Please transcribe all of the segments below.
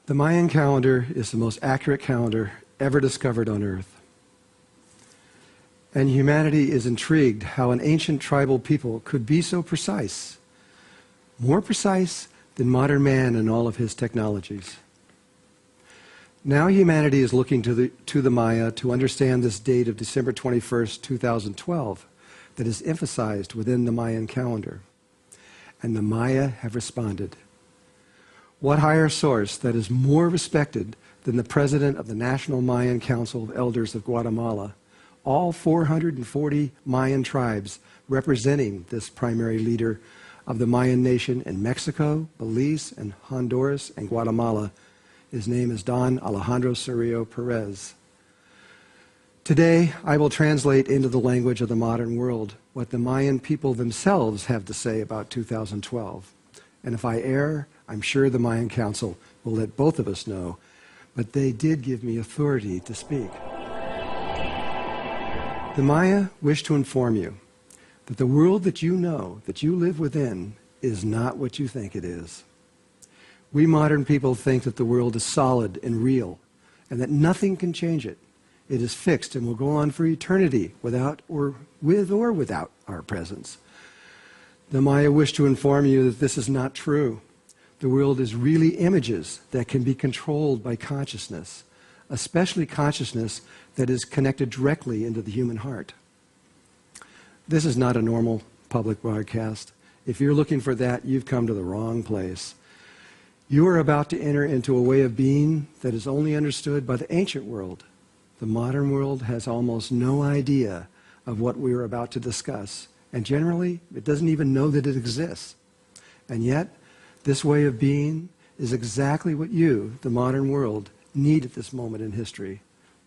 The Mayan calendar is the most accurate calendar ever discovered on Earth. And humanity is intrigued how an ancient tribal people could be so precise, more precise than modern man and all of his technologies. Now humanity is looking to the Maya to understand this date of December 21st, 2012, that is emphasized within the Mayan calendar. And the Maya have responded. What higher source that is more respected than the president of the National Mayan Council of Elders of Guatemala, all 440 Mayan tribes representing this primary leader of the Mayan nation in Mexico, Belize, and Honduras, and Guatemala. His name is Don Alejandro Cerrillo Perez. Today, I will translate into the language of the modern world what the Mayan people themselves have to say about 2012. And if I err, I'm sure the Mayan Council will let both of us know, but they did give me authority to speak. The Maya wish to inform you that the world that you know, that you live within, is not what you think it is. We modern people think that the world is solid and real, and that nothing can change it. It is fixed and will go on for eternity without or without our presence. The Maya wish to inform you that this is not true. The world is really images that can be controlled by consciousness, especially consciousness that is connected directly into the human heart. This is not a normal public broadcast. If you're looking for that, you've come to the wrong place. You are about to enter into a way of being that is only understood by the ancient world. The modern world has almost no idea of what we are about to discuss, and generally, it doesn't even know that it exists. And yet, this way of being is exactly what you, the modern world, need at this moment in history,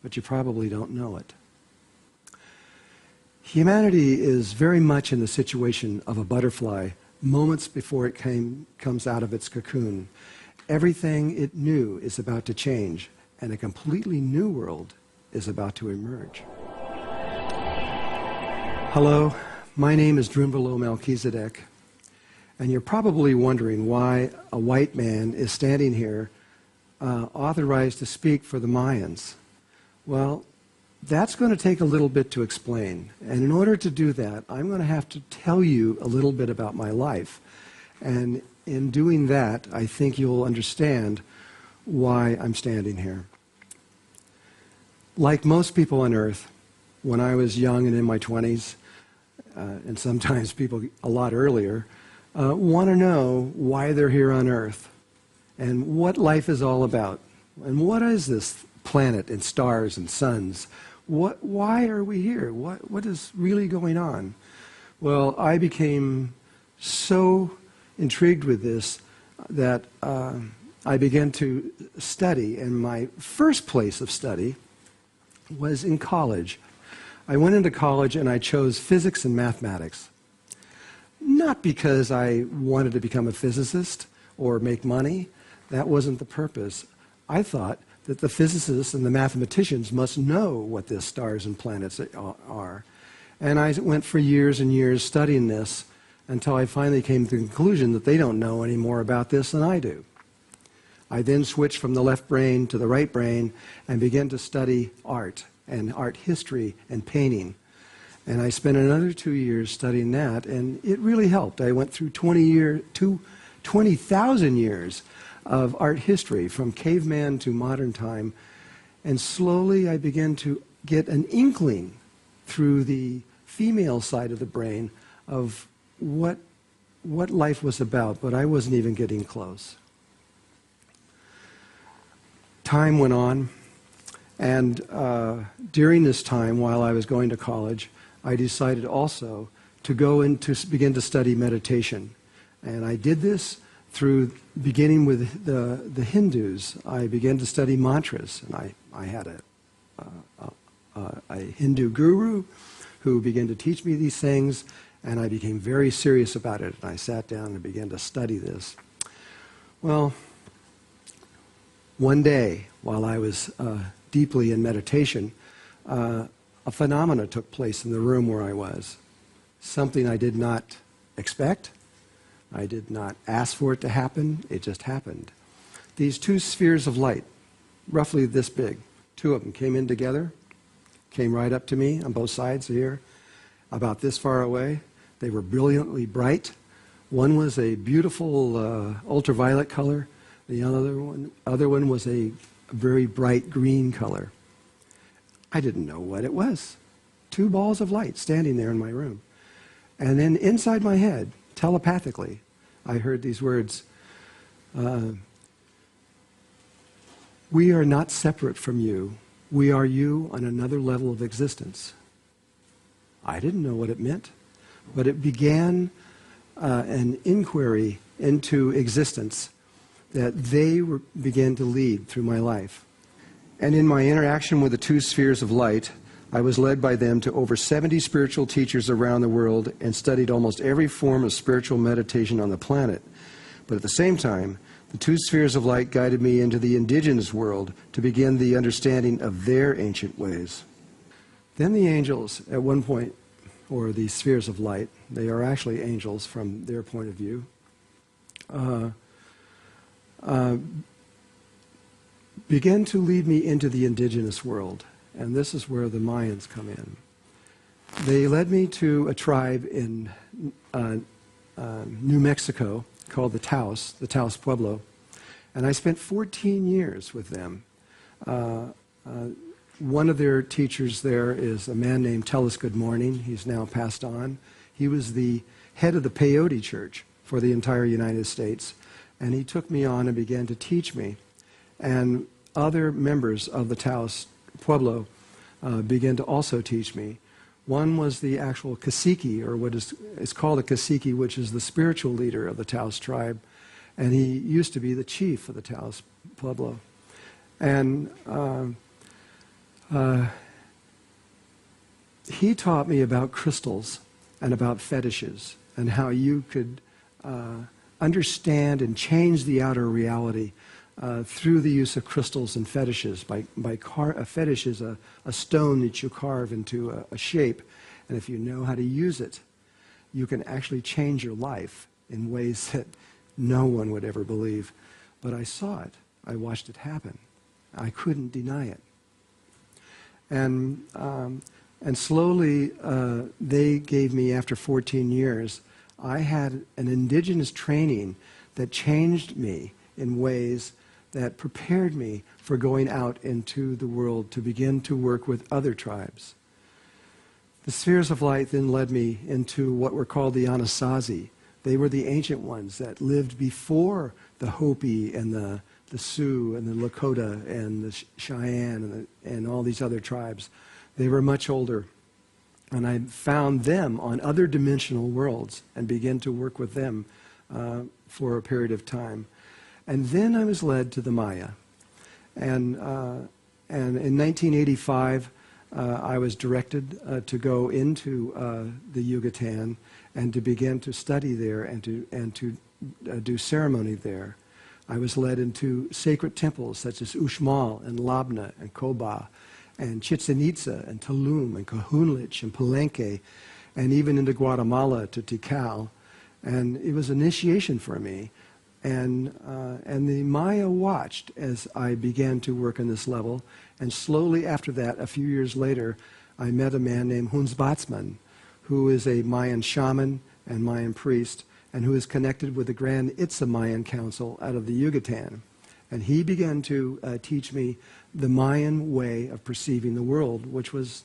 but you probably don't know it. Humanity is very much in the situation of a butterfly moments before it comes out of its cocoon. Everything it knew is about to change, and a completely new world is about to emerge. Hello, my name is Drunvalo Melchizedek, and you're probably wondering why a white man is standing here authorized to speak for the Mayans. Well, that's going to take a little bit to explain. And in order to do that, I'm going to have to tell you a little bit about my life. And in doing that, I think you'll understand why I'm standing here. Like most people on Earth, when I was young and in my 20s, and sometimes people a lot earlier, want to know why they're here on Earth and what life is all about. And what is this planet and stars and suns? Why are we here? What is really going on? Well, I became so intrigued with this that I began to study, and my first place of study was in college. I went into college and I chose physics and mathematics. Not because I wanted to become a physicist or make money. That wasn't the purpose. I thought that the physicists and the mathematicians must know what the stars and planets are. And I went for years and years studying this until I finally came to the conclusion that they don't know any more about this than I do. I then switched from the left brain to the right brain and began to study art and art history and painting. And I spent another 2 years studying that, and it really helped. I went through 20,000 years of art history, from caveman to modern time, and slowly I began to get an inkling through the female side of the brain of what life was about, but I wasn't even getting close. Time went on, and during this time, while I was going to college, I decided also to go and to begin to study meditation. And I did this through beginning with the Hindus. I began to study mantras, and I had a Hindu guru who began to teach me these things, and I became very serious about it. And I sat down and began to study this. Well, one day, while I was deeply in meditation, a phenomena took place in the room where I was. Something I did not expect. I did not ask for it to happen. It just happened. these two spheres of light, roughly this big, two of them came in together, came right up to me on both sides here, about this far away. They were brilliantly bright. One was a beautiful ultraviolet color. The other one was a very bright green color. I didn't know what it was. Two balls of light standing there in my room. And then inside my head, telepathically, I heard these words, "We are not separate from you. We are you on another level of existence." I didn't know what it meant, but it began an inquiry into existence that they began to lead through my life. And in my interaction with the two spheres of light, I was led by them to over 70 spiritual teachers around the world and studied almost every form of spiritual meditation on the planet. But at the same time, the two spheres of light guided me into the indigenous world to begin the understanding of their ancient ways. Then the angels, at one point, or the spheres of light, they are actually angels from their point of view, began to lead me into the indigenous world. And this is where the Mayans come in. They led me to a tribe in New Mexico called the Taos Pueblo. And I spent 14 years with them. One of their teachers there is a man named Tell Us Good Morning. He's now passed on. He was the head of the peyote church for the entire United States. And he took me on and began to teach me. And other members of the Taos Pueblo began to also teach me. One was the actual cacique, or what is called a cacique, which is the spiritual leader of the Taos tribe. And he used to be the chief of the Taos Pueblo. And he taught me about crystals and about fetishes and how you could understand and change the outer reality through the use of crystals and fetishes. A fetish is a stone that you carve into a shape, and if you know how to use it, you can actually change your life in ways that no one would ever believe. But I saw it. I watched it happen. I couldn't deny it. And slowly, they gave me, after 14 years, I had an indigenous training that changed me in ways that prepared me for going out into the world to begin to work with other tribes. The spheres of light then led me into what were called the Anasazi. They were the ancient ones that lived before the Hopi and the Sioux and the Lakota and the Cheyenne and all these other tribes. They were much older. And I found them on other dimensional worlds and began to work with them for a period of time. And then I was led to the Maya. And in 1985, I was directed to go into the Yucatan and to begin to study there and to do ceremony there. I was led into sacred temples such as Uxmal and Labna and Coba and Chichen Itza and Tulum and Cajunlich and Palenque, and even into Guatemala to Tikal. And it was initiation for me. And the Maya watched as I began to work on this level. And slowly after that, a few years later, I met a man named Hunzbatzman, who is a Mayan shaman and Mayan priest, and who is connected with the Grand Itza Mayan Council out of the Yucatan. And he began to teach me the Mayan way of perceiving the world, which was